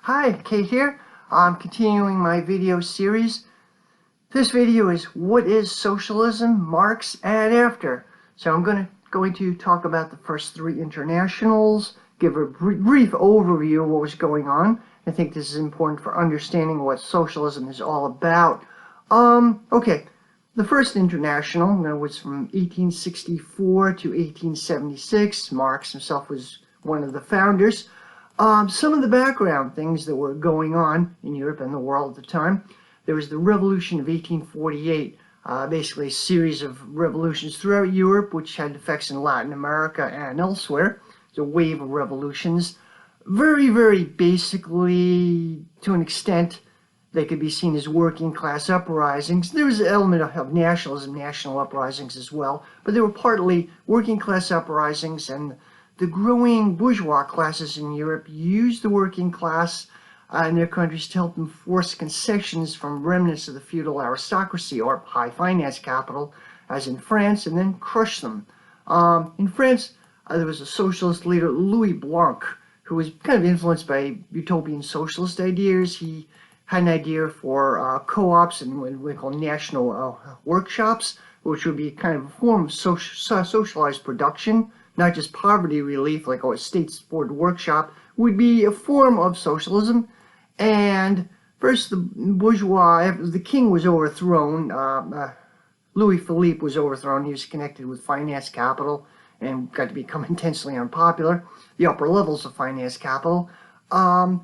Hi, Kate here. I'm continuing my video series. This video is What is Socialism, Marx, and After. So I'm going to talk about the first three internationals, give a brief overview of what was going on. I think this is important for understanding what socialism is all about. Okay, the first international was from 1864 to 1876. Marx himself was one of the founders. Some of the background things that were going on in Europe and the world at the time. There was the Revolution of 1848, basically a series of revolutions throughout Europe, which had effects in Latin America and elsewhere. It's a wave of revolutions. Very, very basically, to an extent, they could be seen as working class uprisings. There was an element of nationalism, national uprisings as well, but they were partly working class uprisings, and the growing bourgeois classes in Europe used the working class in their countries to help them force concessions from remnants of the feudal aristocracy or high finance capital, as in France, and then crush them. In France, there was a socialist leader, Louis Blanc, who was kind of influenced by utopian socialist ideas. He had an idea for co-ops and what we call national workshops, which would be kind of a form of socialized production, not just poverty relief like a state-supported workshop, would be a form of socialism. And first, the bourgeois, after the king was overthrown, Louis Philippe was overthrown. He was connected with finance capital and got to become intensely unpopular. The upper levels of finance capital. First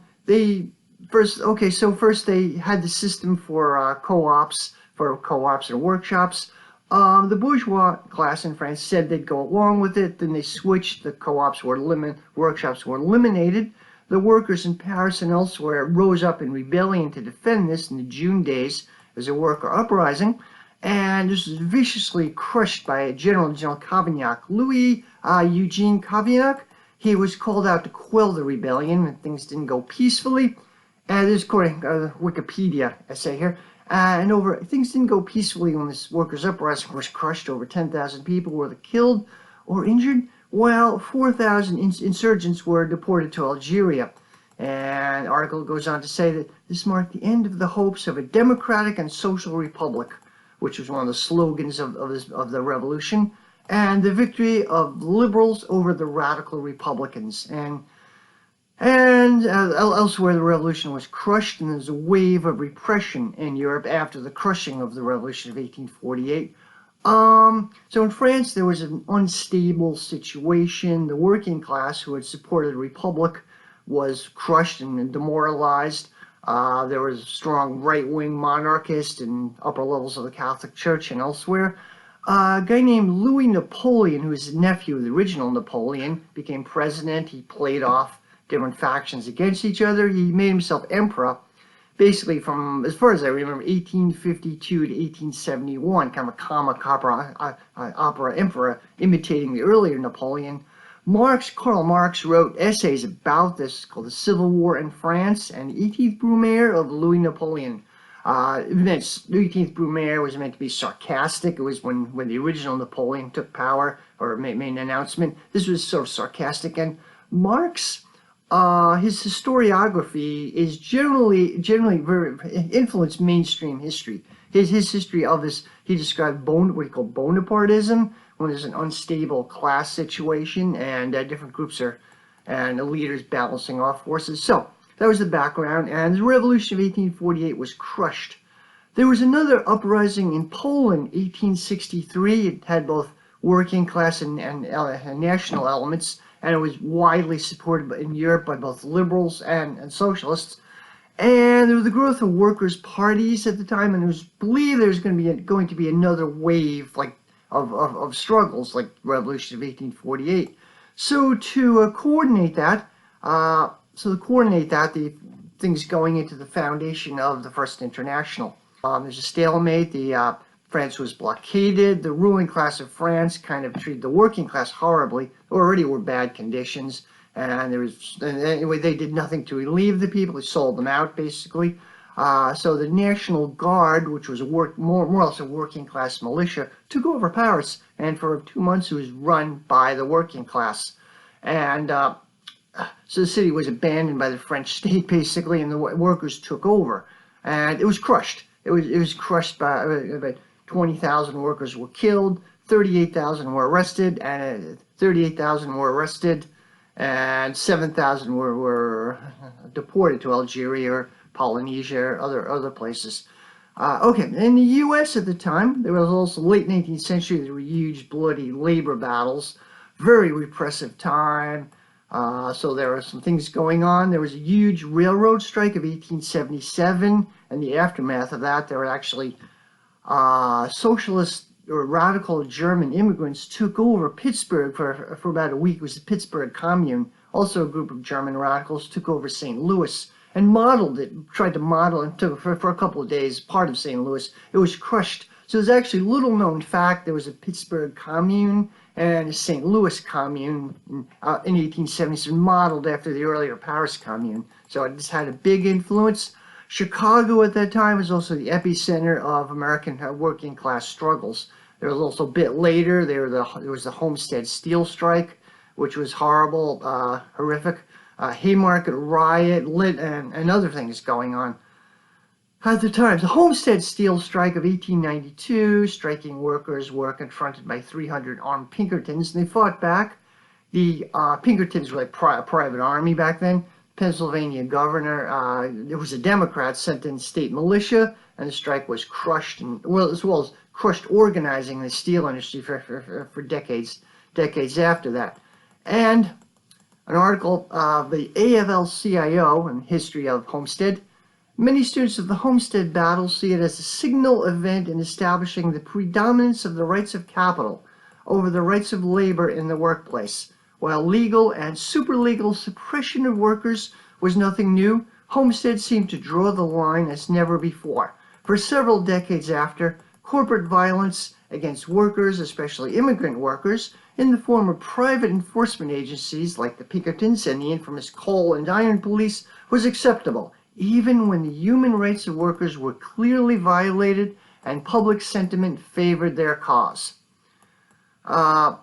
they had the system for co-ops and workshops. The bourgeois class in France said they'd go along with it. Then they switched. The co-ops workshops were eliminated. The workers in Paris and elsewhere rose up in rebellion to defend this in the June days as a worker uprising. And this was viciously crushed by General Cavaignac. Louis Eugene Cavaignac, he was called out to quell the rebellion when things didn't go peacefully. And this is according to Wikipedia essay here. Things didn't go peacefully when this workers' uprising was crushed. Over 10,000 people were killed or injured, while 4,000 insurgents were deported to Algeria. And the article goes on to say that this marked the end of the hopes of a democratic and social republic, which was one of the slogans of the revolution, and the victory of liberals over the radical Republicans. And elsewhere, the revolution was crushed, and there was a wave of repression in Europe after the crushing of the revolution of 1848. So in France, there was an unstable situation. The working class, who had supported the republic, was crushed and demoralized. There was strong right-wing monarchists in upper levels of the Catholic Church and elsewhere. A guy named Louis Napoleon, who was the nephew of the original Napoleon, became president. He played off different factions against each other. He made himself emperor, basically from, as far as I remember, 1852 to 1871, kind of a comic opera emperor imitating the earlier Napoleon. Karl Marx wrote essays about this called The Civil War in France and the 18th Brumaire of Louis Napoleon. The 18th Brumaire was meant to be sarcastic. It was when the original Napoleon took power or made an announcement. This was sort of sarcastic, and Marx, his historiography is generally very influenced mainstream history. His history of this, he described what he called Bonapartism, when there's an unstable class situation and different groups and the leaders balancing off forces. So that was the background, and the revolution of 1848 was crushed. There was another uprising in Poland, 1863. It had both working class and national elements, and it was widely supported in Europe by both liberals and socialists. And there was the growth of workers' parties at the time, and it was believed there was going to be another wave of struggles like the Revolution of 1848. So to coordinate that, the things going into the foundation of the First International. There's a stalemate. France was blockaded. The ruling class of France kind of treated the working class horribly. Already were bad conditions, and anyway, they did nothing to relieve the people. They sold them out, basically. So the National Guard, which was more or less a working class militia, took over Paris, and for 2 months it was run by the working class. And so the city was abandoned by the French state, basically, and the workers took over. And it was crushed. It was crushed by about 20,000 workers were killed, 38,000 were arrested, and 7,000 were deported to Algeria or Polynesia or other places. Okay, in the U.S. at the time, there was also late 19th century, there were huge bloody labor battles, very repressive time. So there were some things going on. There was a huge railroad strike of 1877, and the aftermath of that, there were actually socialist or radical German immigrants took over Pittsburgh for about a week. It was the Pittsburgh Commune. Also a group of German radicals took over St. Louis and modeled it, tried to model it for a couple of days, part of St. Louis. It was crushed. So there's actually little known fact. There was a Pittsburgh Commune and a St. Louis Commune in 1877, modeled after the earlier Paris Commune. So it just had a big influence. Chicago at that time was also the epicenter of American working class struggles. There was also a bit later, there was the Homestead Steel Strike, which was horrible, horrific. Haymarket riot, and other things going on at the time. The Homestead Steel Strike of 1892, striking workers were confronted by 300 armed Pinkertons, and they fought back. The Pinkertons were like a private army back then. Pennsylvania governor, it was a Democrat, sent in state militia, and the strike was crushed, as well as crushed organizing the steel industry for decades after that. And an article of the AFL-CIO in History of Homestead. Many students of the Homestead battle see it as a signal event in establishing the predominance of the rights of capital over the rights of labor in the workplace. While legal and superlegal suppression of workers was nothing new, Homestead seemed to draw the line as never before. For several decades after, corporate violence against workers, especially immigrant workers, in the form of private enforcement agencies like the Pinkertons and the infamous coal and iron police, was acceptable, even when the human rights of workers were clearly violated and public sentiment favored their cause.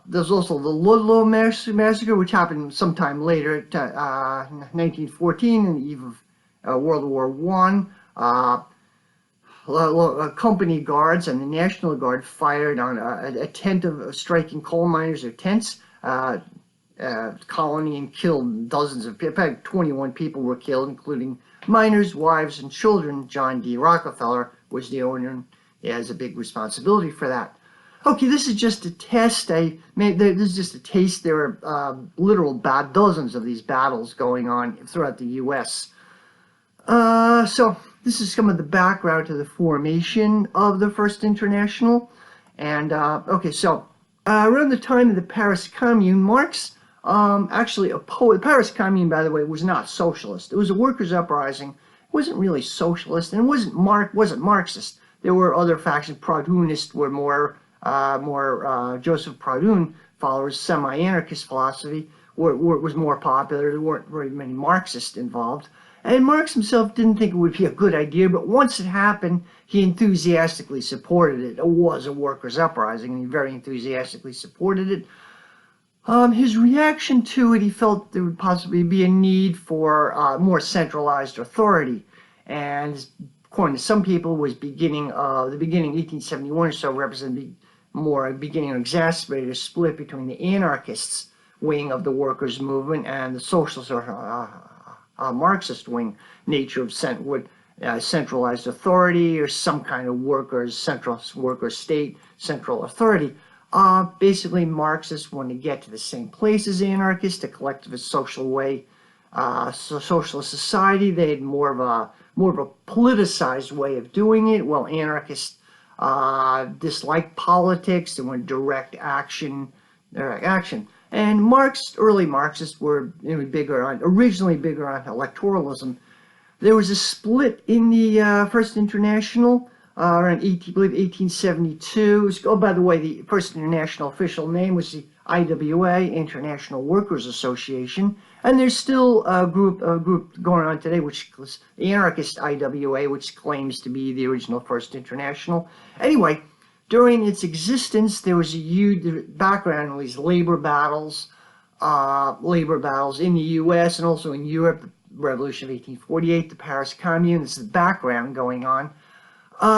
There's also the Ludlow Massacre, which happened sometime later, 1914, in the eve of World War I. Company guards and the National Guard fired on a tent of striking coal miners or tents, colony, and killed dozens of people. In fact, 21 people were killed, including miners, wives, and children. John D. Rockefeller was the owner, and he has a big responsibility for that. Okay, this is just a test. This is just a taste. There are literal dozens of these battles going on throughout the U.S. So this is some of the background to the formation of the First International. And okay, so around the time of the Paris Commune, Marx actually opposed. The Paris Commune, by the way, was not socialist. It was a workers' uprising. It wasn't really socialist, and it wasn't Marxist. There were other factions. Proudhonists were more Joseph Proudhon followers. Semi-anarchist philosophy was more popular. There weren't very many Marxists involved. And Marx himself didn't think it would be a good idea, but once it happened, he enthusiastically supported it. It was a workers' uprising, and he very enthusiastically supported it. His reaction to it, he felt there would possibly be a need for more centralized authority. And according to some people, was the beginning 1871 or so, represented more a beginning of exacerbated split between the anarchists wing of the workers' movement and the socialist or Marxist wing nature of centralized authority or some kind of central workers state, central authority. Basically, Marxists want to get to the same place as anarchists, a collectivist social way, socialist society. They had more of a politicized way of doing it, while anarchists disliked politics. They want direct action. And early Marxists were originally bigger on electoralism. There was a split in the First International around 1872. Oh, by the way, the First International official name was the IWA, International Workers Association, and there's still a group going on today, which is the anarchist IWA, which claims to be the original First International. Anyway, during its existence, there was a huge background in these labor battles. labor battles in the U.S. and also in Europe, the Revolution of 1848, the Paris Commune. This is the background going on.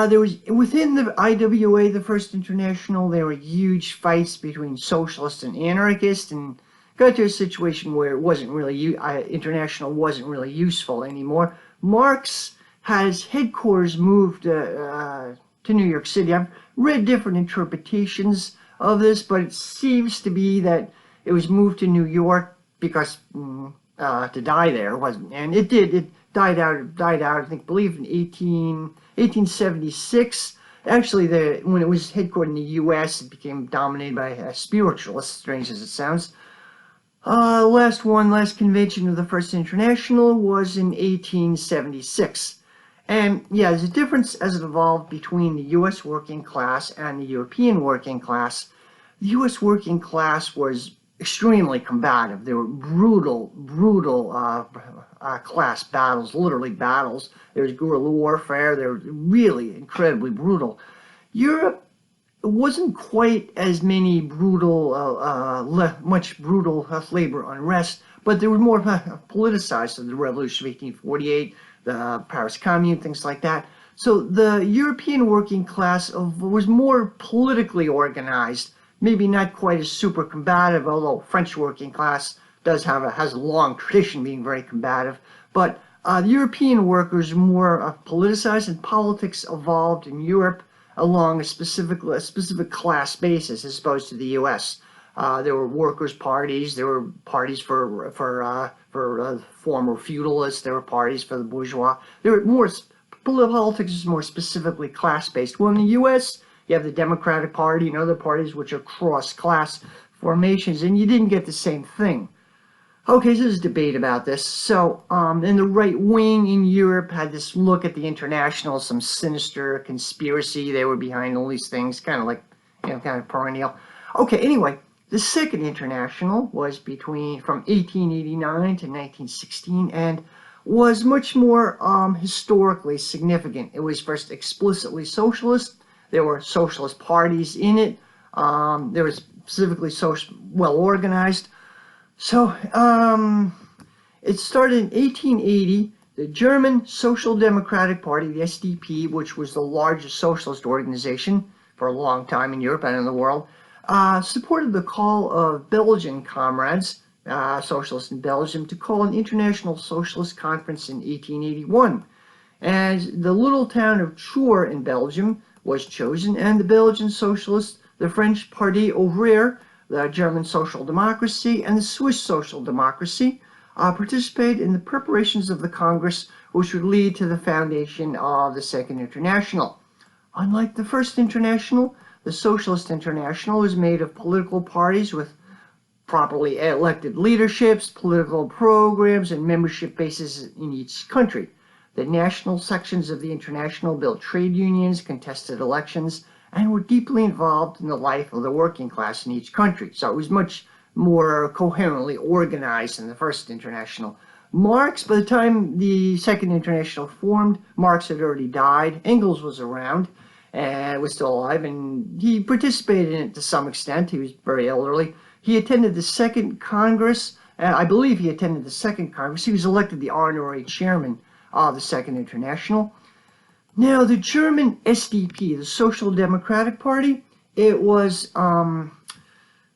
There was, within the IWA, the First International, there were huge fights between socialists and anarchists, and got to a situation where it wasn't really, international wasn't really useful anymore. Marx has headquarters moved to New York City. I've read different interpretations of this, but it seems to be that it was moved to New York because to die there, wasn't, and it did. It died out. I believe in 1876. Actually, when it was headquartered in the U.S., it became dominated by spiritualists, strange as it sounds. Last convention of the First International was in 1876. And yeah, there's a difference as it evolved between the U.S. working class and the European working class. The U.S. working class was extremely combative. There were brutal class battles, literally battles. There was guerrilla warfare. They were really incredibly brutal. Europe, it wasn't quite as many much brutal labor unrest, but there was more politicized. So the Revolution of 1848, the Paris Commune, things like that. So the European working class was more politically organized, maybe not quite as super combative, although French working class has a long tradition being very combative. But the European workers were more politicized, and politics evolved in Europe along a specific class basis as opposed to the U.S. There were workers' parties. There were parties for former feudalists. There were parties for the bourgeois. There were more politics is more specifically class-based. Well, in the U.S., you have the Democratic Party and other parties which are cross-class formations, and you didn't get the same thing. Okay, so there's a debate about this. So, and the right wing in Europe had this look at the International, some sinister conspiracy. They were behind all these things, kind of like, kind of perennial. Okay, anyway, the Second International was from 1889 to 1916, and was much more historically significant. It was first explicitly socialist. There were socialist parties in it. There was specifically well organized. So it started in 1880. The German Social Democratic Party, the SDP, which was the largest socialist organization for a long time in Europe and in the world, supported the call of Belgian comrades, socialists in Belgium, to call an international socialist conference in 1881. And the little town of Chur in Belgium was chosen, and the Belgian Socialists, the French Parti Ouvrier, the German Social Democracy, and the Swiss Social Democracy participated in the preparations of the Congress, which would lead to the foundation of the Second International. Unlike the First International, the Socialist International was made of political parties with properly elected leaderships, political programs, and membership bases in each country. The national sections of the International built trade unions, contested elections, and were deeply involved in the life of the working class in each country. So it was much more coherently organized than the First International. Marx, by the time the Second International formed, Marx had already died. Engels was around and was still alive, and he participated in it to some extent. He was very elderly. He attended the Second Congress. I believe he attended the Second Congress. He was elected the honorary chairman of the Second International. Now, the German SDP, the Social Democratic Party, it was the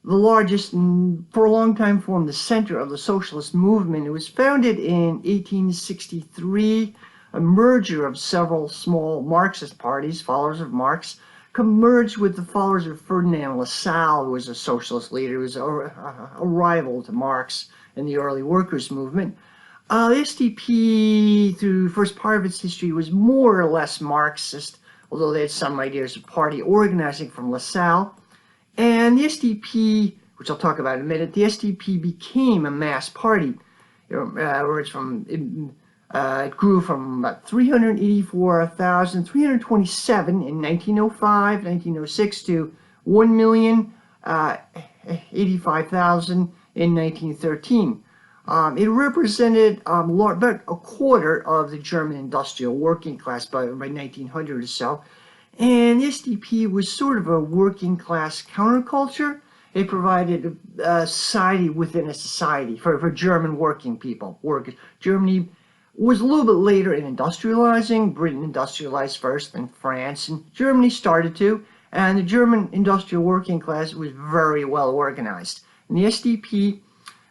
largest and for a long time formed the center of the socialist movement. It was founded in 1863, a merger of several small Marxist parties, followers of Marx, merged with the followers of Ferdinand Lassalle, who was a socialist leader, who was a rival to Marx in the early workers' movement. The SDP, through the first part of its history, was more or less Marxist, although they had some ideas of party organizing from Lassalle. And the SDP, which I'll talk about in a minute, the SDP became a mass party. It grew from about 384,327 in 1905, 1906 to 1,085,000 in 1913. It represented about a quarter of the German industrial working class by 1900 or so. And the SDP was sort of a working class counterculture. It provided a society within a society for German working people. Germany was a little bit later in industrializing. Britain industrialized first, then France, and Germany started to. And the German industrial working class was very well organized. And the SDP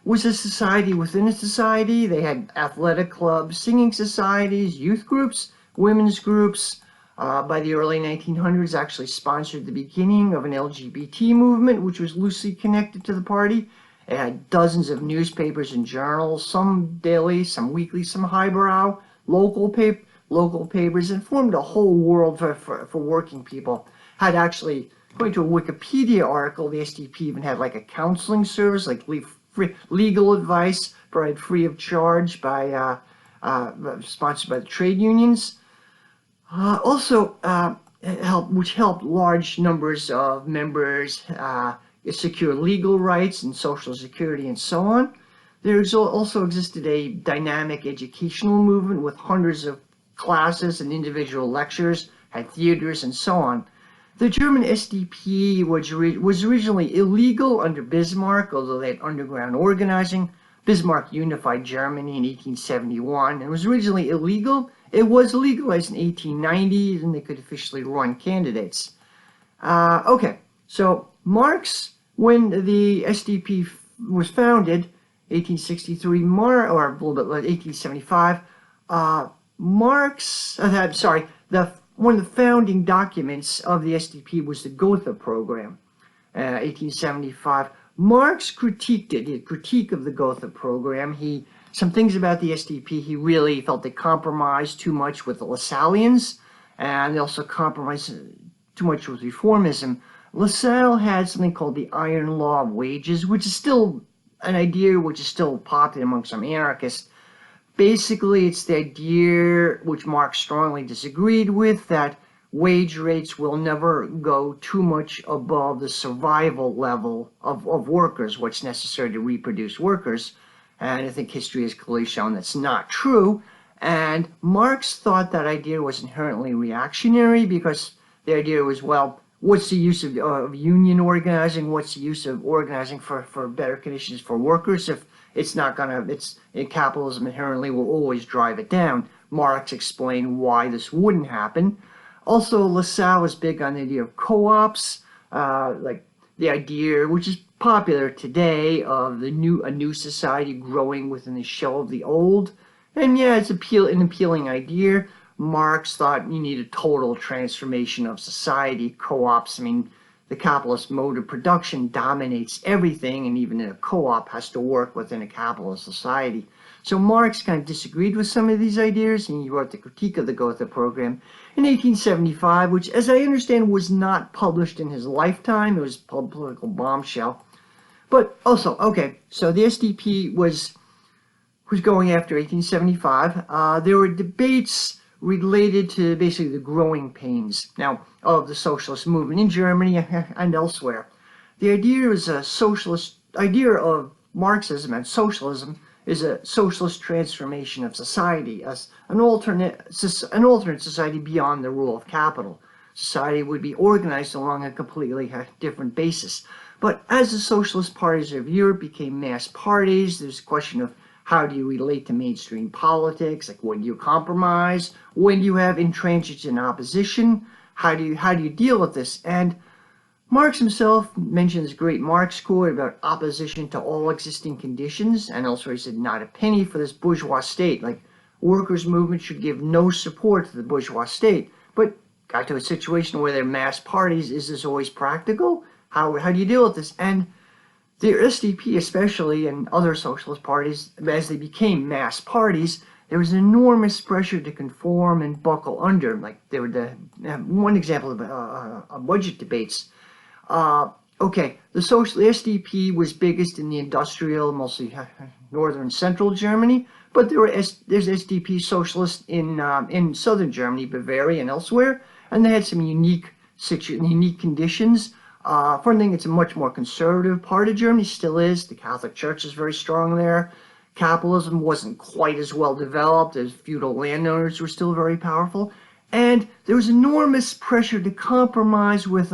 was a society within a society. They had athletic clubs, singing societies, youth groups, women's groups. By the early 1900s, actually sponsored the beginning of an LGBT movement, which was loosely connected to the party. It had dozens of newspapers and journals, some daily, some weekly, some highbrow, local papers, and formed a whole world for working people. Had actually, according to a Wikipedia article, the SDP even had like a counseling service, like free legal advice provided free of charge by sponsored by the trade unions. Which helped large numbers of members secure legal rights and social security and so on. There also existed a dynamic educational movement with hundreds of classes and individual lectures, had theaters and so on. The German SDP was originally illegal under Bismarck, although they had underground organizing. Bismarck unified Germany in 1871 and was originally illegal. It was legalized in 1890, and they could officially run candidates. Okay, so Marx, when the SDP was founded, 1863, or a little bit later, 1875, one of the founding documents of the SDP was the Gotha program, 1875. Marx critiqued it, a critique of the Gotha program. Some things about the SDP, he really felt they compromised too much with the Lassallians, and they also compromised too much with reformism. Lassalle had something called the Iron Law of Wages, which is still an idea which is still popular among some anarchists. Basically, it's the idea which Marx strongly disagreed with, that wage rates will never go too much above the survival level of workers, what's necessary to reproduce workers. And I think history has clearly shown that's not true. And Marx thought that idea was inherently reactionary, because the idea was, well, what's the use of union organizing? What's the use of organizing for better conditions for workers if it's not capitalism inherently will always drive it down? Marx explained why this wouldn't happen. Also, Lassalle was big on the idea of co-ops, like the idea, which is popular today, of a new society growing within the shell of the old. And yeah, it's an appealing idea. Marx thought you need a total transformation of society. Co-ops, I mean, the capitalist mode of production dominates everything, and even a co-op has to work within a capitalist society. So Marx kind of disagreed with some of these ideas, and he wrote the Critique of the Gotha program in 1875, which, as I understand, was not published in his lifetime. It was a political bombshell. But also, okay, so the SDP was going after 1875. There were debates related to basically the growing pains now of the socialist movement in Germany and elsewhere. The idea is a socialist idea of Marxism and socialism is a socialist transformation of society as an alternate society beyond the rule of capital. Society would be organized along a completely different basis. But as the socialist parties of Europe became mass parties, there's a question of how do you relate to mainstream politics? Like, when do you compromise? When do you have intransigence and opposition? How do you deal with this? And Marx himself mentions a great Marx quote about opposition to all existing conditions, and elsewhere he said, not a penny for this bourgeois state. Like, workers' movement should give no support to the bourgeois state. But got to a situation where they're mass parties. Is this always practical? How do you deal with this? And the SDP especially, and other socialist parties, as they became mass parties, there was enormous pressure to conform and buckle under. Like, there were one example of budget debates. Okay, the SDP was biggest in the industrial, mostly northern central Germany, but there's SDP socialists in southern Germany, Bavaria, and elsewhere, and they had some unique conditions. For one thing, it's a much more conservative part of Germany, still is. The Catholic Church is very strong there. Capitalism wasn't quite as well developed, as feudal landowners were still very powerful. And there was enormous pressure to compromise with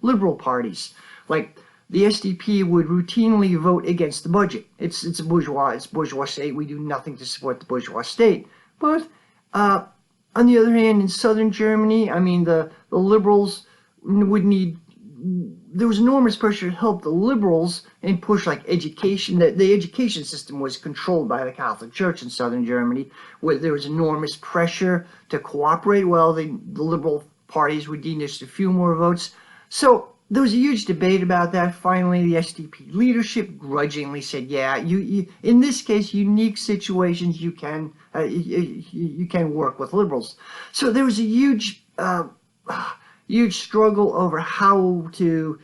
liberal parties. Like, the SDP would routinely vote against the budget. It's a bourgeois state. We do nothing to support the bourgeois state. But on the other hand, in southern Germany, I mean, the liberals would need. There was enormous pressure to help the liberals and push like education. The education system was controlled by the Catholic Church in southern Germany, where there was enormous pressure to cooperate. Well, the liberal parties would need just a few more votes. So there was a huge debate about that. Finally, the SDP leadership grudgingly said, "Yeah, you in this case, unique situations, you can work with liberals." So there was a huge struggle over how to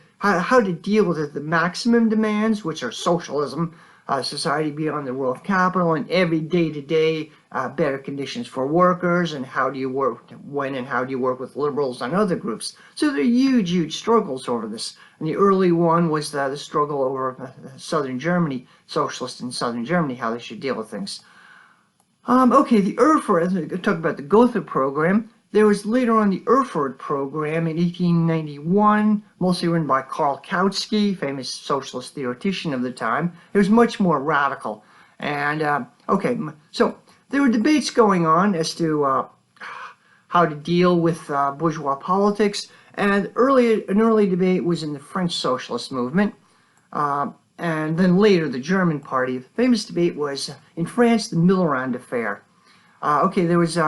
deal with the maximum demands, which are socialism, society beyond the rule of capital, and every day-to-day better conditions for workers, and how do you work with liberals and other groups. So there are huge struggles over this. And the early one was the struggle over southern Germany, socialists in southern Germany, how they should deal with things. Okay, the Erfurt, talk about the Gotha program. There was later on the Erfurt program in 1891, mostly run by Karl Kautsky, famous socialist theoretician of the time. It was much more radical. And, okay, so there were debates going on as to how to deal with bourgeois politics. And an early debate was in the French socialist movement. And then later, the German party. The famous debate was in France, the Millerand affair. Okay, there was...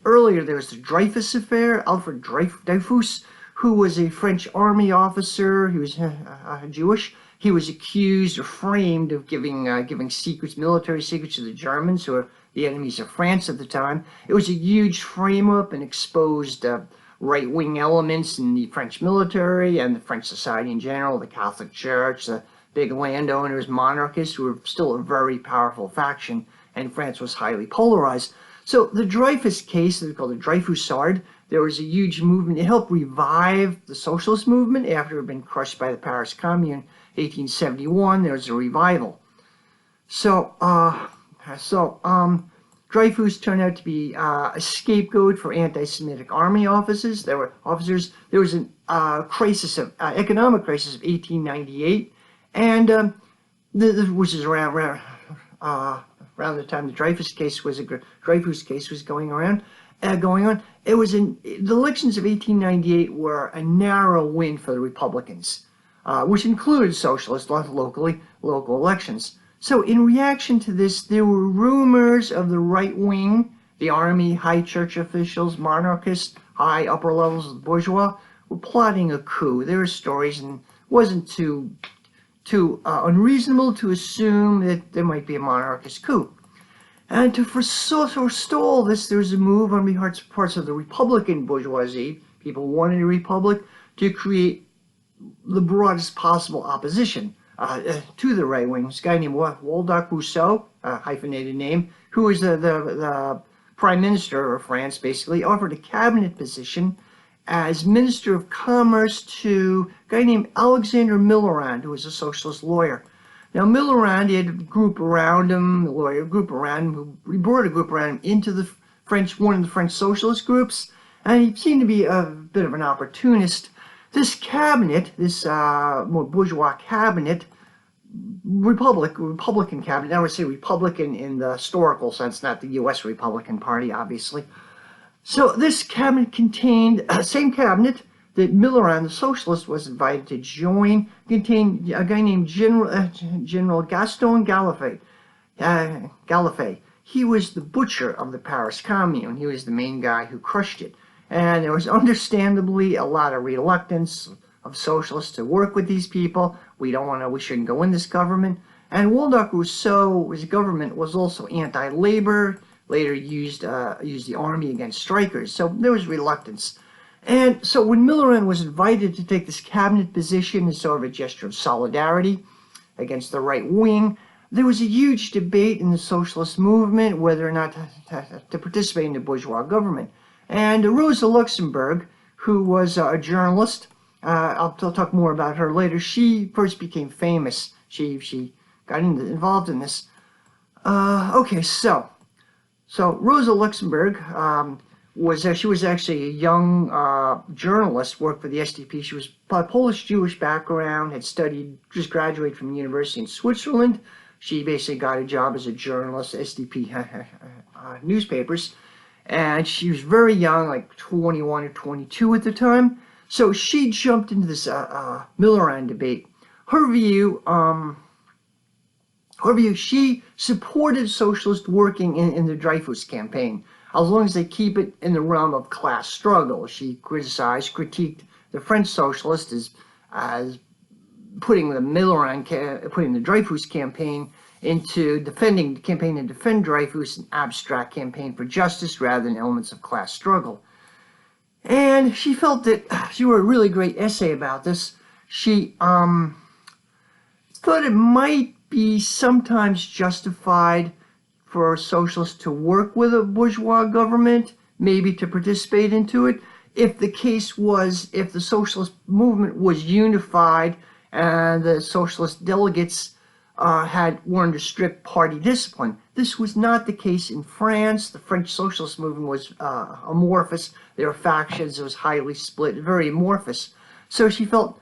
earlier, there was the Dreyfus affair. Alfred Dreyfus, who was a French army officer, he was Jewish. He was accused or framed of giving secrets, military secrets, to the Germans, who were the enemies of France at the time. It was a huge frame-up and exposed right-wing elements in the French military and the French society in general, the Catholic Church, the big landowners, monarchists, who were still a very powerful faction, and France was highly polarized. So the Dreyfus case, they called the Dreyfusard, there was a huge movement. It helped revive the socialist movement after it had been crushed by the Paris Commune in 1871. There was a revival. So Dreyfus turned out to be a scapegoat for anti-Semitic army officers. There was an economic crisis of 1898, and which is around the time the Dreyfus case was going on. It was the elections of 1898 were a narrow win for the Republicans, which included socialist local elections. So in reaction to this, there were rumors of the right wing, the army, high church officials, monarchists, high upper levels of the bourgeois were plotting a coup. There were stories, and it wasn't too unreasonable to assume that there might be a monarchist coup. And to forestall this, there was a move on parts of the Republican bourgeoisie, people wanted a republic, to create the broadest possible opposition to the right wing. This guy named Waldeck Rousseau, a hyphenated name, who was the prime minister of France, basically, offered a cabinet position as Minister of Commerce to a guy named Alexander Millerand, who was a socialist lawyer. Now, Millerand, he had a group around him, a lawyer group around him, he brought a group around him into one of the French socialist groups, and he seemed to be a bit of an opportunist. This cabinet, this more bourgeois cabinet, Republican cabinet, now I say Republican in the historical sense, not the U.S. Republican Party, obviously. So this cabinet contained, same cabinet that Millerand, the socialist, was invited to join, contained a guy named General Gaston Galafay. He was the butcher of the Paris Commune. He was the main guy who crushed it. And there was understandably a lot of reluctance of socialists to work with these people. We shouldn't go in this government. And Waldeck Rousseau's government was also anti-labor, later used the army against strikers. So there was reluctance. And so when Millerand was invited to take this cabinet position as sort of a gesture of solidarity against the right wing, there was a huge debate in the socialist movement whether or not to participate in the bourgeois government. And Rosa Luxemburg, who was a journalist, I'll talk more about her later, she first became famous. She got involved in this. Okay, so Rosa Luxemburg she was actually a young journalist, worked for the SDP. She was Polish-Jewish background, had studied, just graduated from the university in Switzerland. She basically got a job as a journalist, SDP newspapers, and she was very young, like 21 or 22 at the time. So she jumped into this Millerand debate. Her view, she supported socialists working in the Dreyfus campaign, as long as they keep it in the realm of class struggle. She critiqued the French socialists as putting the Dreyfus campaign into defending the campaign to defend Dreyfus, an abstract campaign for justice rather than elements of class struggle. And she felt that she wrote a really great essay about this. She thought it might be sometimes justified for socialists to work with a bourgeois government, maybe to participate into it, if the socialist movement was unified and the socialist delegates were under strict party discipline. This was not the case in France. The French socialist movement was amorphous. There were factions. It was highly split, very amorphous. So she felt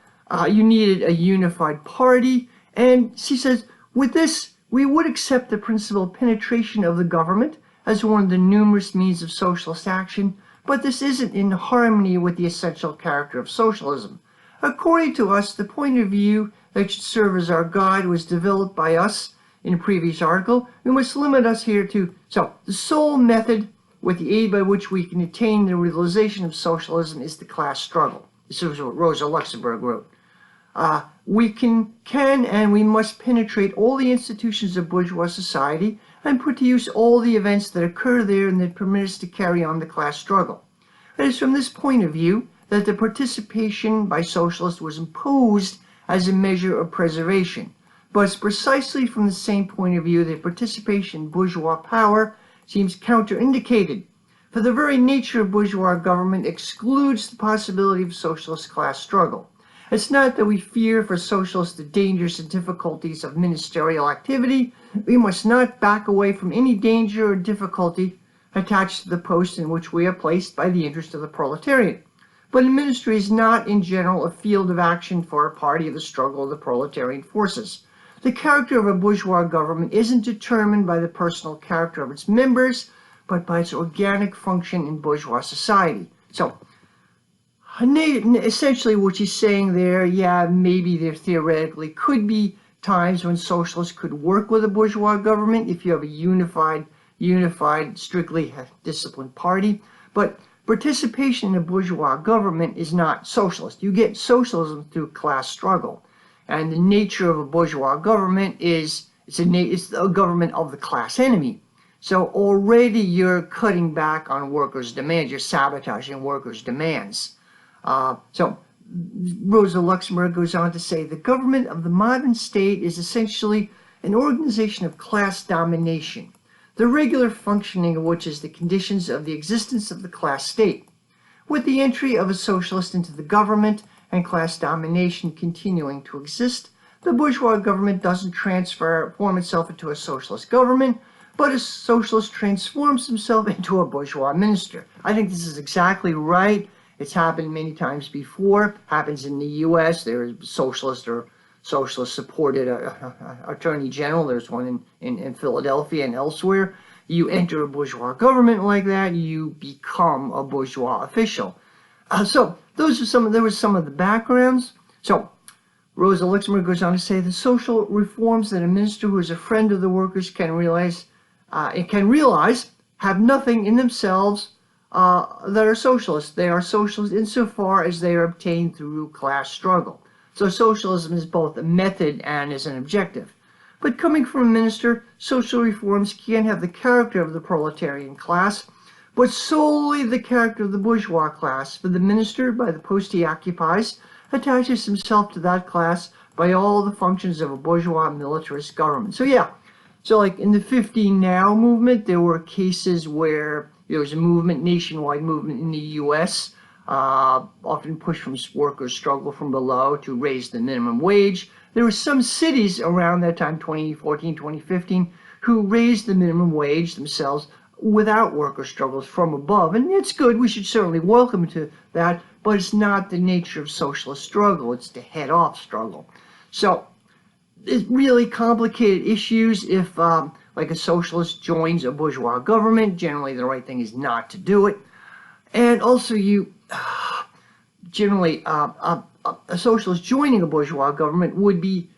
you needed a unified party. And she says, with this, we would accept the principle of penetration of the government as one of the numerous means of socialist action, but this isn't in harmony with the essential character of socialism. According to us, the point of view that should serve as our guide was developed by us in a previous article. We must limit us here to, the sole method with the aid by which we can attain the realization of socialism is the class struggle. This is what Rosa Luxemburg wrote. We can and we must penetrate all the institutions of bourgeois society and put to use all the events that occur there and that permit us to carry on the class struggle. It is from this point of view that the participation by socialists was imposed as a measure of preservation. But it's precisely from the same point of view that participation in bourgeois power seems counterindicated, for the very nature of bourgeois government excludes the possibility of socialist class struggle. It's not that we fear for socialists the dangers and difficulties of ministerial activity. We must not back away from any danger or difficulty attached to the post in which we are placed by the interest of the proletariat. But a ministry is not, in general, a field of action for a party of the struggle of the proletarian forces. The character of a bourgeois government isn't determined by the personal character of its members, but by its organic function in bourgeois society. So, essentially what she's saying there, yeah, maybe there theoretically could be times when socialists could work with a bourgeois government if you have a unified, strictly disciplined party. But participation in a bourgeois government is not socialist. You get socialism through class struggle. And the nature of a bourgeois government is it's a government of the class enemy. So already you're cutting back on workers' demands. You're sabotaging workers' demands. So Rosa Luxemburg goes on to say, the government of the modern state is essentially an organization of class domination, the regular functioning of which is the conditions of the existence of the class state. With the entry of a socialist into the government and class domination continuing to exist, the bourgeois government doesn't transform itself into a socialist government, but a socialist transforms himself into a bourgeois minister. I think this is exactly right. It's happened many times before. Happens in the U.S. There is socialist or socialist-supported attorney general. There's one in Philadelphia and elsewhere. You enter a bourgeois government like that, you become a bourgeois official. So there was some of the backgrounds. So Rosa Luxemburg goes on to say the social reforms that a minister who is a friend of the workers can realize have nothing in themselves that are socialist. They are socialist insofar as they are obtained through class struggle. So socialism is both a method and is an objective. But coming from a minister, social reforms can have the character of the proletarian class, but solely the character of the bourgeois class. For the minister, by the post he occupies, attaches himself to that class by all the functions of a bourgeois militarist government. So yeah, so like in the 15 Now movement, there were cases where there was a movement, nationwide movement in the U.S., often pushed from workers' struggle from below to raise the minimum wage. There were some cities around that time, 2014, 2015, who raised the minimum wage themselves without worker struggles from above. And it's good, we should certainly welcome to that, but it's not the nature of socialist struggle, it's the head-off struggle. So it's really complicated issues if, like a socialist joins a bourgeois government. Generally, the right thing is not to do it. And also, generally, a socialist joining a bourgeois government would be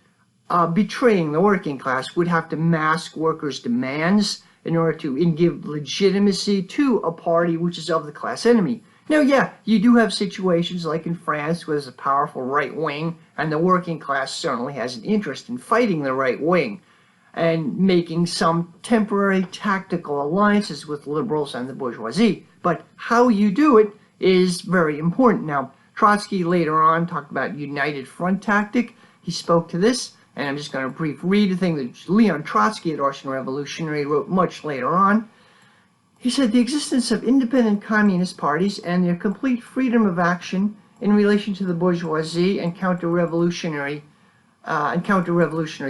betraying the working class, would have to mask workers' demands in order to give legitimacy to a party which is of the class enemy. Now, yeah, you do have situations like in France where there's a powerful right wing, and the working class certainly has an interest in fighting the right wing and making some temporary tactical alliances with liberals and the bourgeoisie. But how you do it is very important. Now, Trotsky later on talked about united front tactic. He spoke to this, and I'm just going to brief read a thing that Leon Trotsky, the Russian revolutionary, wrote much later on. He said, the existence of independent communist parties and their complete freedom of action in relation to the bourgeoisie and counter-revolutionary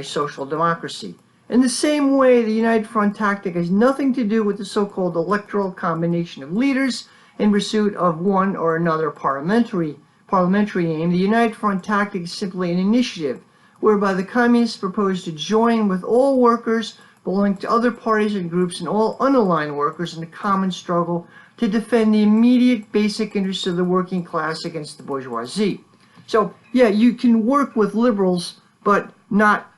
social democracy. In the same way, the United Front tactic has nothing to do with the so-called electoral combination of leaders in pursuit of one or another parliamentary aim. The United Front tactic is simply an initiative whereby the communists propose to join with all workers belonging to other parties and groups and all unaligned workers in a common struggle to defend the immediate basic interests of the working class against the bourgeoisie. So, yeah, you can work with liberals, but not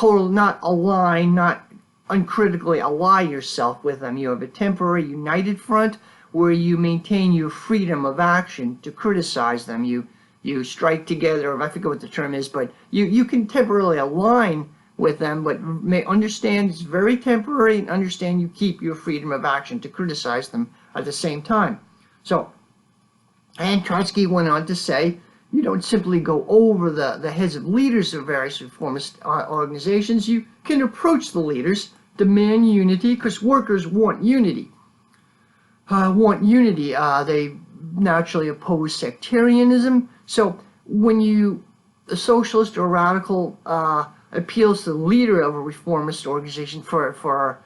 align, not uncritically ally yourself with them. You have a temporary united front where you maintain your freedom of action to criticize them. You strike together, or I forget what the term is, but you can temporarily align with them, but may understand it's very temporary, and understand you keep your freedom of action to criticize them at the same time. So, and Trotsky went on to say, you don't simply go over the heads of leaders of various reformist organizations. You can approach the leaders, demand unity, because workers want unity. They naturally oppose sectarianism. So when a socialist or radical appeals to the leader of a reformist organization for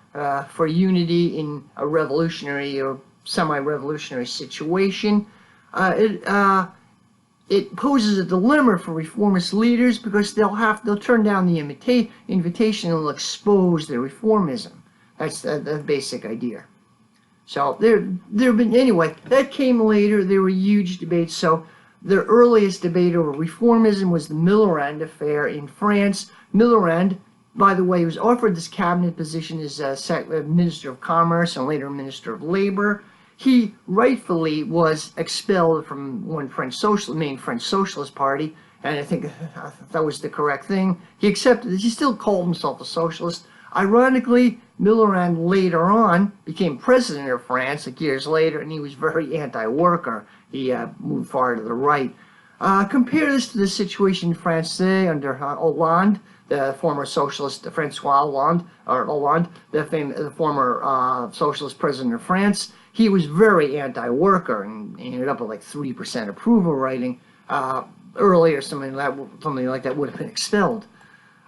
unity in a revolutionary or semi-revolutionary situation, it poses a dilemma for reformist leaders, because they'll turn down the invitation and they'll expose their reformism. That's the basic idea. So anyway, that came later. There were huge debates. So the earliest debate over reformism was the Millerand affair in France. Millerand, by the way, was offered this cabinet position as Minister of Commerce and later Minister of Labor. He rightfully was expelled from one main French Socialist party, and I think that was the correct thing. He accepted it. He still called himself a socialist. Ironically, Millerand later on became president of France, like years later, and he was very anti-worker. He moved far to the right. Compare this to the situation in France today under Hollande, the former socialist, Francois Hollande, the former socialist president of France. He was very anti-worker and ended up with like 3% approval rating. Earlier, something like that would have been expelled.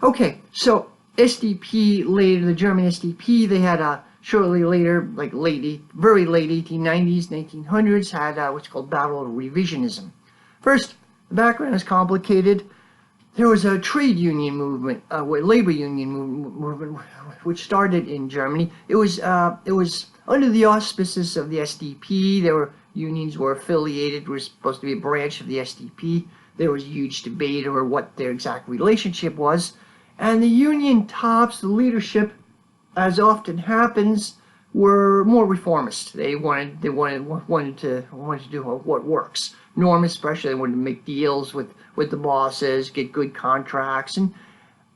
Okay, so SDP later, the German SDP, they had shortly later, like very late 1890s, 1900s, had what's called Battle of Revisionism. First, the background is complicated. There was a trade union movement, labor union movement, which started in Germany. It was under the auspices of the SDP. Unions were affiliated, were supposed to be a branch of the SDP. There was huge debate over what their exact relationship was. And the union tops, the leadership, as often happens, were more reformist. They wanted to do what works. Norm especially, they wanted to make deals with the bosses, get good contracts, and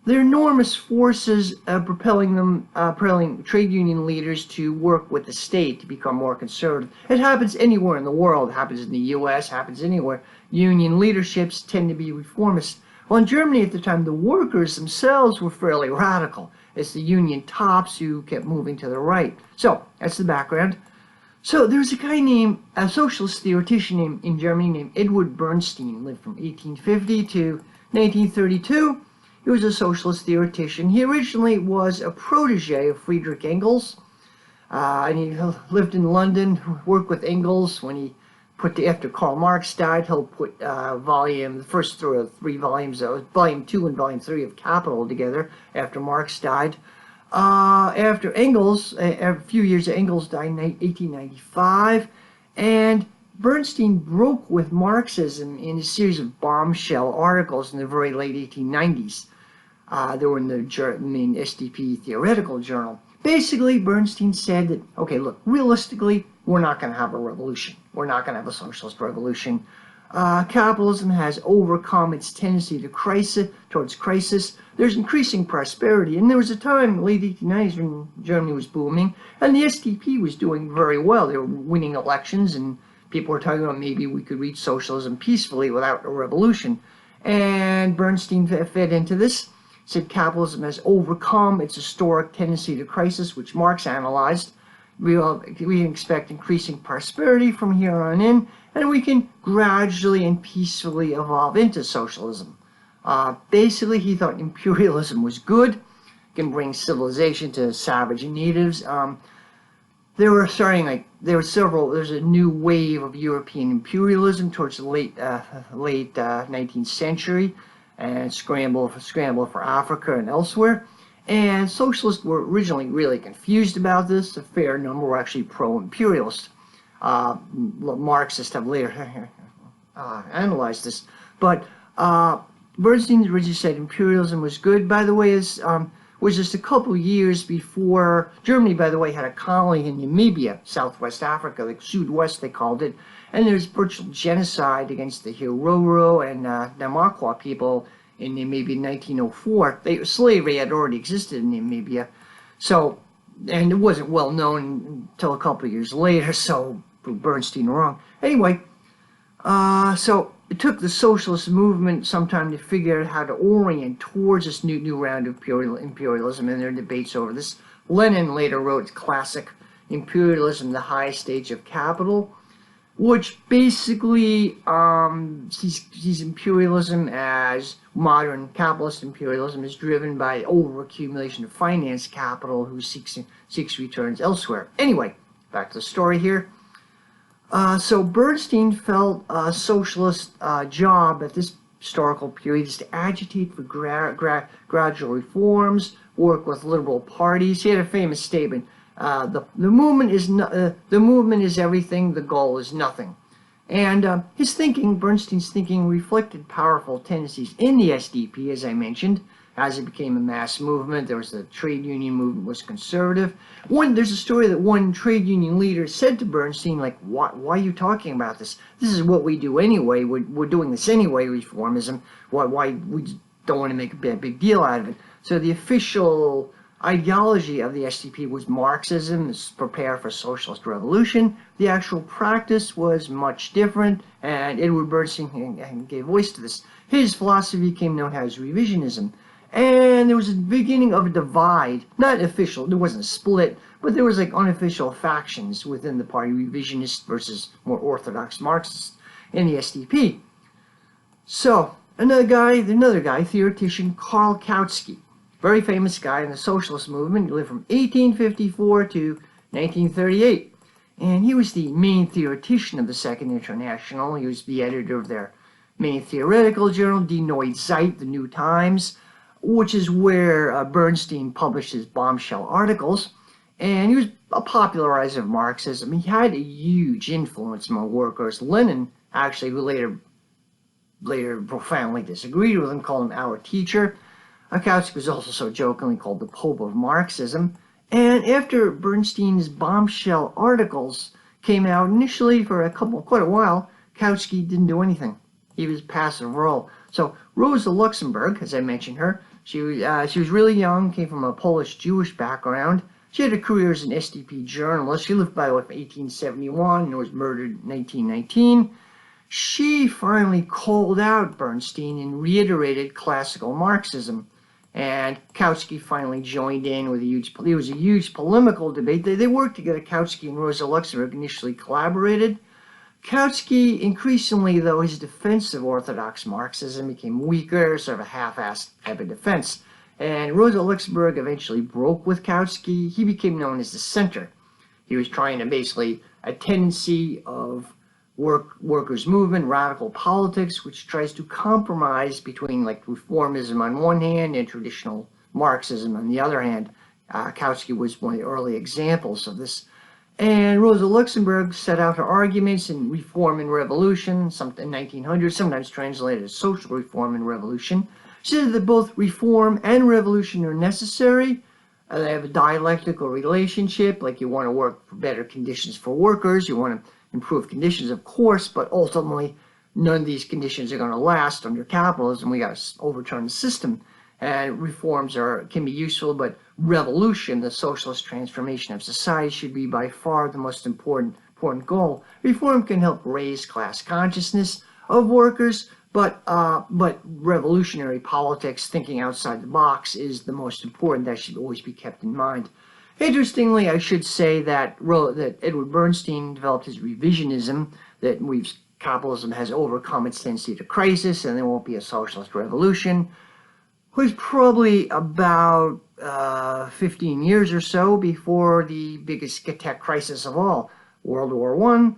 there are enormous forces propelling trade union leaders to work with the state to become more conservative. It happens anywhere in the world. It happens in the U.S., happens anywhere. Union leaderships tend to be reformist. Well, in Germany at the time, the workers themselves were fairly radical. It's the union tops who kept moving to the right. So, that's the background. So, there was a socialist theoretician in Germany named Edward Bernstein, lived from 1850 to 1932. He was a socialist theoretician. He originally was a protege of Friedrich Engels. And he lived in London, worked with Engels when he after Karl Marx died, he'll put the first three volumes, volume 2 and volume 3 of Capital together after Marx died. After Engels, a few years of Engels died in 1895, and Bernstein broke with Marxism in a series of bombshell articles in the very late 1890s. They were in the main SDP Theoretical Journal. Basically, Bernstein said that, okay, look, realistically, we're not going to have a revolution. We're not going to have a socialist revolution. Capitalism has overcome its tendency to towards crisis. There's increasing prosperity, and there was a time in the late 1890s when Germany was booming, and the SDP was doing very well. They were winning elections, and people were talking about maybe we could reach socialism peacefully without a revolution. And Bernstein fed into this, said capitalism has overcome its historic tendency to crisis, which Marx analyzed. We can expect increasing prosperity from here on in, and we can gradually and peacefully evolve into socialism. Basically, he thought imperialism was good, can bring civilization to savage natives. There's a new wave of European imperialism towards the late 19th century, and scramble for Africa and elsewhere. And socialists were originally really confused about this. A fair number were actually pro-imperialist. Marxists have later analyzed this. But Bernstein originally said imperialism was good. By the way, was just a couple years before Germany, by the way, had a colony in Namibia, Southwest Africa, like Sud-West they called it. And there's virtual genocide against the Herero and Namakwa people in Namibia in 1904. Slavery had already existed in Namibia, and it wasn't well known until a couple of years later, so Bernstein wrong. Anyway, so it took the socialist movement some time to figure out how to orient towards this new round of imperialism and their debates over this. Lenin later wrote classic Imperialism, the Highest Stage of Capital, which basically sees imperialism as modern capitalist imperialism is driven by overaccumulation of finance capital who seeks returns elsewhere. Anyway, back to the story here. So Bernstein felt a socialist job at this historical period is to agitate for gradual reforms, work with liberal parties. He had a famous statement. The movement is everything. The goal is nothing. And Bernstein's thinking, reflected powerful tendencies in the SDP, as I mentioned. As it became a mass movement, there was the trade union movement was conservative. There's a story that one trade union leader said to Bernstein, like, why are you talking about this? This is what we do anyway. We're doing this anyway, reformism. Why we don't want to make a big deal out of it. So the official ideology of the SDP was Marxism, prepare for socialist revolution. The actual practice was much different, and Edward Bernstein gave voice to this. His philosophy became known as revisionism. And there was a beginning of a divide, not official, there wasn't a split, but there was like unofficial factions within the party, revisionist versus more orthodox Marxists in the SDP. So, another guy, theoretician Karl Kautsky, very famous guy in the socialist movement. He lived from 1854 to 1938. And he was the main theoretician of the Second International. He was the editor of their main theoretical journal, Die Neue Zeit, the New Times, which is where Bernstein published his bombshell articles. And he was a popularizer of Marxism. He had a huge influence among workers. Lenin, actually, who later profoundly disagreed with him, called him our teacher. Kautsky was also so jokingly called the Pope of Marxism. And after Bernstein's bombshell articles came out initially for quite a while, Kautsky didn't do anything. He was passive role. So Rosa Luxemburg, as I mentioned her, she was really young, came from a Polish-Jewish background. She had a career as an SDP journalist. She lived, by the way, from 1871 and was murdered in 1919. She finally called out Bernstein and reiterated classical Marxism. And Kautsky finally joined in with there was a huge polemical debate. They worked together. Kautsky and Rosa Luxemburg initially collaborated. Kautsky, increasingly, though, his defense of orthodox Marxism became weaker, sort of a half-assed type of defense. And Rosa Luxemburg eventually broke with Kautsky. He became known as the center. He was trying to basically a tendency of workers' movement, radical politics, which tries to compromise between like reformism on one hand and traditional Marxism on the other hand. Kautsky was one of the early examples of this. And Rosa Luxemburg set out her arguments in Reform and Revolution, something in 1900, sometimes translated as Social Reform and Revolution. She said that both reform and revolution are necessary. They have a dialectical relationship, like you want to work for better conditions for workers, you want to improve conditions, of course, but ultimately none of these conditions are going to last under capitalism. We got to overturn the system. And reforms can be useful, but revolution, the socialist transformation of society, should be by far the most important goal. Reform can help raise class consciousness of workers, but revolutionary politics, thinking outside the box, is the most important. That should always be kept in mind. Interestingly, I should say that Edward Bernstein developed his revisionism, that capitalism has overcome its tendency to crisis and there won't be a socialist revolution. Was probably about 15 years or so before the biggest tech crisis of all, World War I,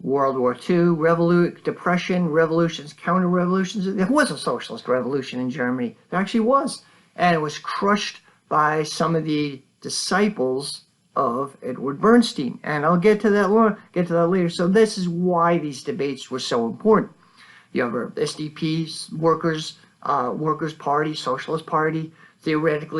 World War II, Depression, revolutions, counter-revolutions. There was a socialist revolution in Germany. There actually was. And it was crushed by some of the disciples of Edward Bernstein. And I'll get to that later. So this is why these debates were so important. You have SDP, Workers' Party, Socialist Party. Theoretical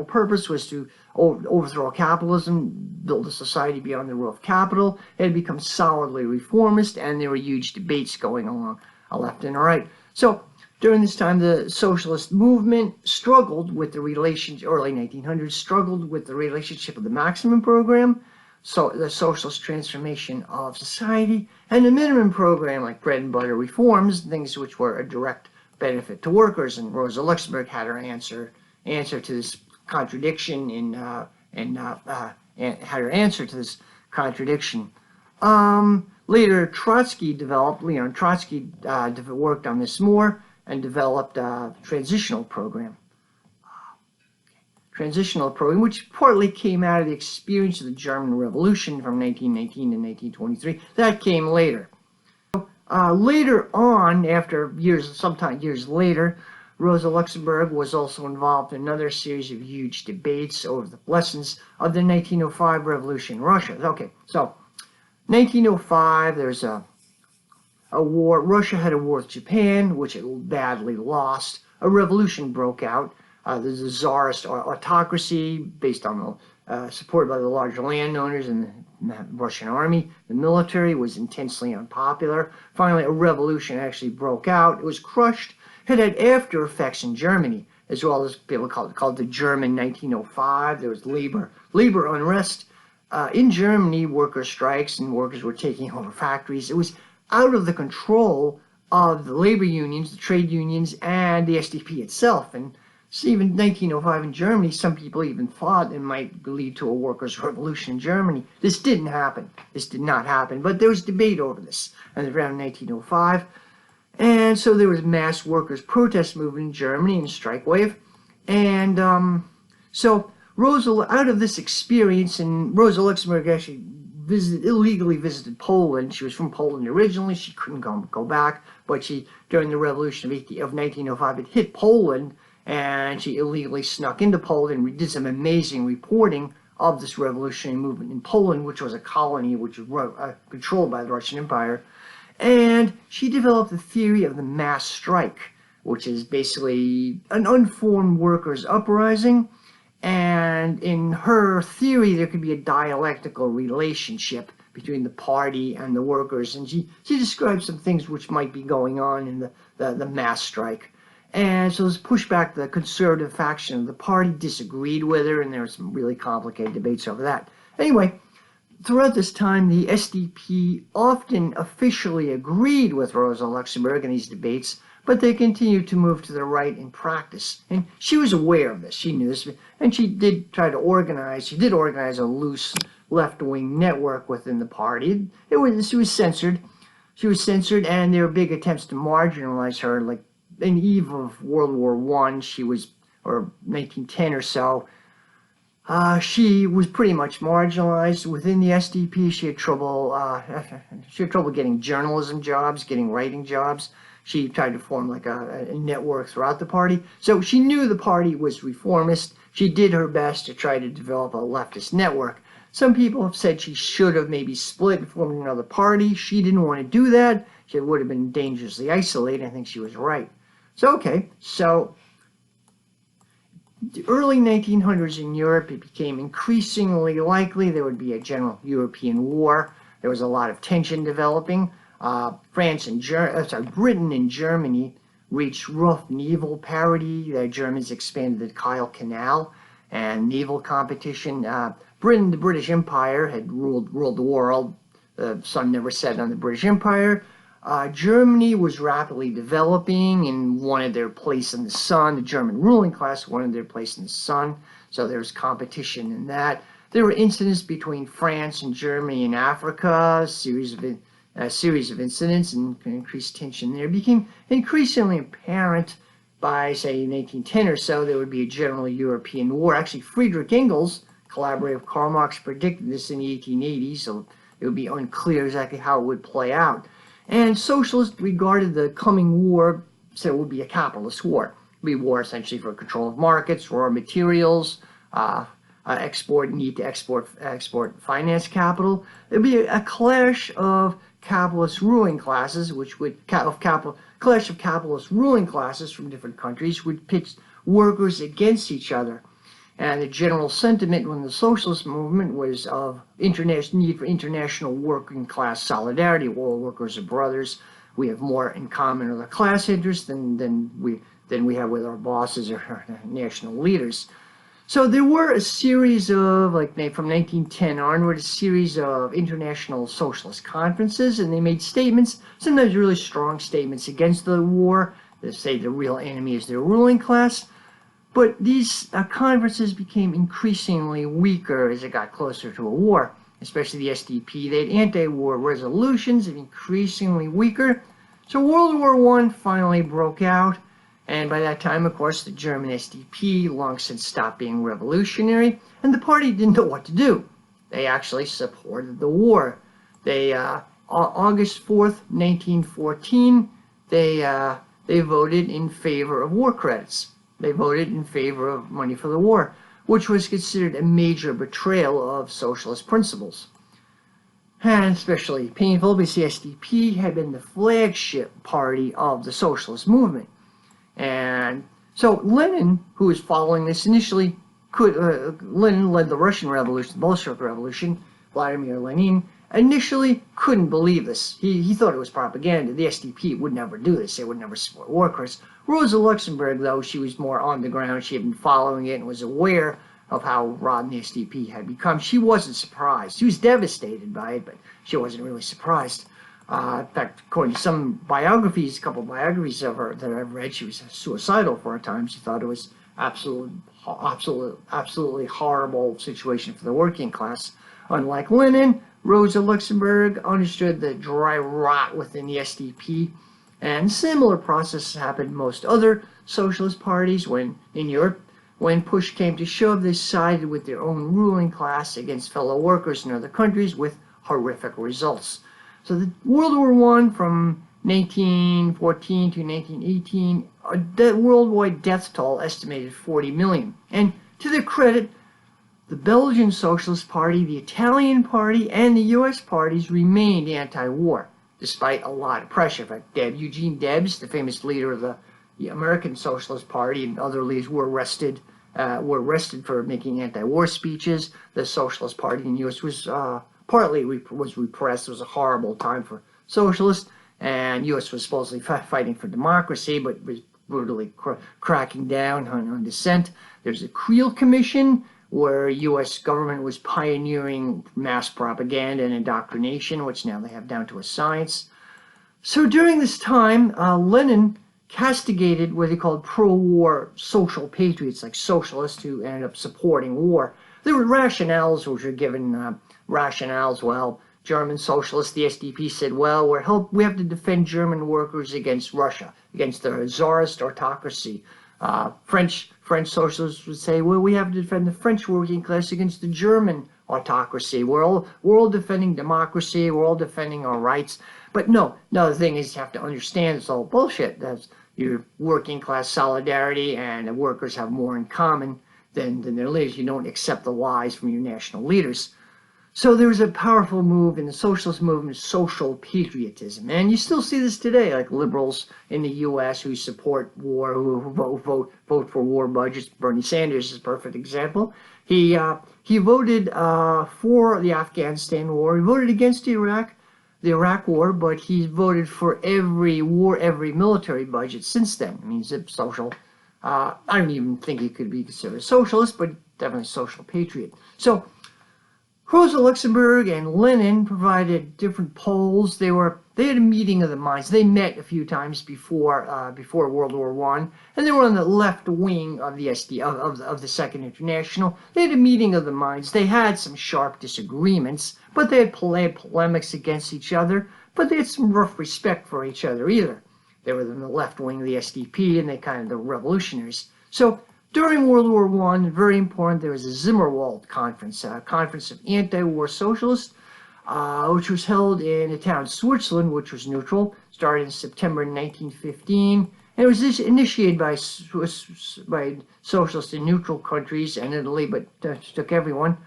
purpose was to overthrow capitalism, build a society beyond the rule of capital. It had become solidly reformist, and there were huge debates going along, left and right. So during this time, the socialist movement struggled with the early 1900s, struggled with the relationship of the maximum program, so the socialist transformation of society, and the minimum program, like bread and butter reforms, things which were a direct benefit to workers. And Rosa Luxemburg had her answer to this contradiction had her answer to this contradiction. Later, Leon Trotsky worked on this more and developed a transitional program, which partly came out of the experience of the German Revolution from 1919 to 1923. That came later. Later on, sometime years later, Rosa Luxemburg was also involved in another series of huge debates over the lessons of the 1905 revolution in Russia. Okay, so 1905, there's a war. Russia had a war with Japan, which it badly lost. A revolution broke out. There's a czarist autocracy based on supported by the large landowners and the Russian army. The military was intensely unpopular. Finally, a revolution actually broke out. It was crushed. It had after effects in Germany, as well as people called the German 1905. There was labor unrest. In Germany, worker strikes and workers were taking over factories. It was out of the control of the labor unions, the trade unions, and the SDP itself. And so even 1905 in Germany, some people even thought it might lead to a workers' revolution in Germany. This didn't happen. This did not happen. But there was debate over this around 1905. And so there was mass workers' protest movement in Germany and strike wave. And so out of this experience, and Rosa Luxemburg actually illegally visited Poland. She was from Poland originally. She couldn't go back. But during the revolution of 1905, it hit Poland. And she illegally snuck into Poland and did some amazing reporting of this revolutionary movement in Poland, which was a colony which was controlled by the Russian Empire. And she developed the theory of the mass strike, which is basically an unformed workers' uprising. And in her theory, there could be a dialectical relationship between the party and the workers. And she described some things which might be going on in the mass strike. And so this pushback, the conservative faction of the party disagreed with her, and there were some really complicated debates over that. Anyway, throughout this time, the SDP often officially agreed with Rosa Luxemburg in these debates, but they continued to move to the right in practice. And she was aware of this. She knew this. And she did organize a loose left-wing network within the party. She was censored. And there were big attempts to marginalize her, like in eve of World War I, or 1910 or so, She was pretty much marginalized within the SDP. She had trouble. She had trouble getting journalism jobs, getting writing jobs. She tried to form like a network throughout the party. So she knew the party was reformist. She did her best to try to develop a leftist network. Some people have said she should have maybe split and formed another party. She didn't want to do that. She would have been dangerously isolated. I think she was right. So, okay, so the early 1900s in Europe, it became increasingly likely there would be a general European war. There was a lot of tension developing. Britain and Germany reached rough naval parity. The Germans expanded the Kiel Canal and naval competition. Britain, the British Empire, had ruled the world. The sun never set on the British Empire. Germany was rapidly developing and wanted their place in the sun. The German ruling class wanted their place in the sun, so there was competition in that. There were incidents between France and Germany in Africa, a series of incidents, and increased tension there. It became increasingly apparent by, say, 1910 or so, there would be a general European war. Actually, Friedrich Engels, collaborator with Karl Marx, predicted this in the 1880s, so it would be unclear exactly how it would play out. And socialists regarded the coming war, so it would be a capitalist war. It would be a war essentially for control of markets, raw materials, need to export finance capital. It would be a clash of capitalist ruling classes, clash of capitalist ruling classes from different countries would pit workers against each other. And the general sentiment when the socialist movement was of need for international working class solidarity. All workers are brothers. We have more in common with our class interests than we have with our bosses or our national leaders. So there were a series of, from 1910 onward, a series of international socialist conferences, and they made statements, sometimes really strong statements against the war. They say the real enemy is their ruling class. But these conferences became increasingly weaker as it got closer to a war, especially the SDP. They had anti-war resolutions, increasingly weaker. So World War I finally broke out, and by that time, of course, the German SDP long since stopped being revolutionary, and the party didn't know what to do. They actually supported the war. They, August 4th, 1914, they voted in favor of war credits. They voted in favor of money for the war, which was considered a major betrayal of socialist principles. And especially painful because the SDP had been the flagship party of the socialist movement. And so Lenin, who was following this initially, Lenin led the Russian Revolution, the Bolshevik Revolution. Vladimir Lenin initially couldn't believe this. He thought it was propaganda. The SDP would never do this. They would never support workers. Rosa Luxemburg, though, she was more on the ground. She had been following it and was aware of how rotten the SDP had become. She wasn't surprised. She was devastated by it, but she wasn't really surprised. In fact, according to some biographies, a couple of biographies of her that I've read, she was suicidal for a time. She thought it was absolutely horrible situation for the working class. Unlike Lenin, Rosa Luxemburg understood the dry rot within the SDP, and similar processes happened in most other socialist parties in Europe. When push came to shove, they sided with their own ruling class against fellow workers in other countries with horrific results. So the World War I from 1914 to 1918, the worldwide death toll estimated 40 million. And to their credit, the Belgian Socialist Party, the Italian Party, and the U.S. parties remained anti-war, despite a lot of pressure. In fact, Eugene Debs, the famous leader of the American Socialist Party, and other leaders were arrested for making anti-war speeches. The Socialist Party in the U.S. was partly repressed. It was a horrible time for socialists, and U.S. was supposedly fighting for democracy, but was brutally cracking down on dissent. There's a Creel Commission, where U.S. government was pioneering mass propaganda and indoctrination, which now they have down to a science. So during this time, Lenin castigated what he called pro-war social patriots, like socialists who ended up supporting war. There were rationales which were given, well, German socialists, the SDP said, well, we have to defend German workers against Russia, against the Tsarist autocracy. French socialists would say, well, we have to defend the French working class against the German autocracy. We're all defending democracy. We're all defending our rights. But no, the thing is, you have to understand it's all bullshit. That's your working class solidarity, and the workers have more in common than their leaders. You don't accept the lies from your national leaders. So there was a powerful move in the socialist movement, social patriotism. And you still see this today, like liberals in the U.S. who support war, who vote for war budgets. Bernie Sanders is a perfect example. He voted for the Afghanistan war. He voted against the Iraq war, but he's voted for every military budget since then. I mean, he's a social. I don't even think he could be considered a socialist, but definitely a social patriot. So Rosa Luxemburg and Lenin provided different polls. They had a meeting of the minds. They met a few times before World War I, and they were on the left wing of the of the Second International. They had a meeting of the minds. They had some sharp disagreements, but they had polemics against each other. But they had some rough respect for each other either. They were in the left wing of the SDP, and they kind of the revolutionaries. So during World War I, very important, there was a Zimmerwald conference, a conference of anti-war socialists, which was held in a town, Switzerland, which was neutral, started in September 1915, and it was initiated by socialists in neutral countries and Italy, but took everyone,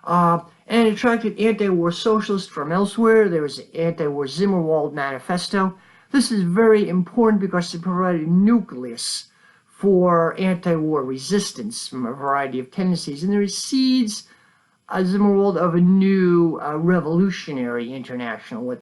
and it attracted anti-war socialists from elsewhere. There was an anti-war Zimmerwald Manifesto. This is very important because it provided a nucleus for anti-war resistance from a variety of tendencies. And there are seeds, as in the world, of a new revolutionary international, what